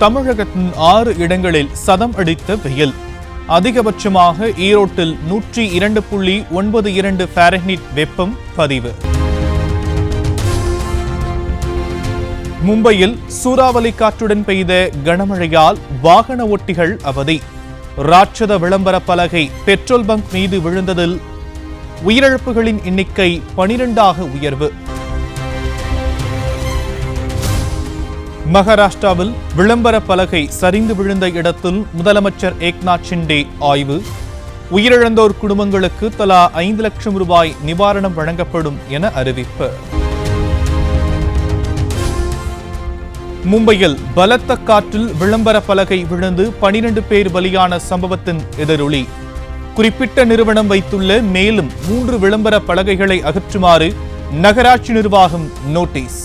தமிழகத்தின் 6 இடங்களில் சதம் அடித்த வெயில். அதிகபட்சமாக ஈரோட்டில் 102.92 ஃபாரன்ஹீட் வெப்பம் பதிவு. மும்பையில் சூறாவளி காற்றுடன் பெய்த கனமழையால் வாகன ஓட்டிகள் அவதி. ராட்சத விளம்பர பலகை பெட்ரோல் பங்க் மீது விழுந்ததில் உயிரிழப்புகளின் எண்ணிக்கை 12ஆக உயர்வு. மகாராஷ்டிராவில் விளம்பர பலகை சரிந்து விழுந்த இடத்தில் முதலமைச்சர் ஏக்நாத் ஷிண்டே ஆய்வு. உயிரிழந்தோர் குடும்பங்களுக்கு தலா 5 லட்சம் ரூபாய் நிவாரணம் வழங்கப்படும் என அறிவிப்பு. மும்பையில் பலத்த காற்றில் விளம்பர பலகை விழுந்து 12 பேர் பலியான சம்பவத்தின் எதிரொலி. குறிப்பிட்ட நிறுவனம் வைத்துள்ள மேலும் 3 விளம்பர பலகைகளை அகற்றுமாறு நகராட்சி நிர்வாகம் நோட்டீஸ்.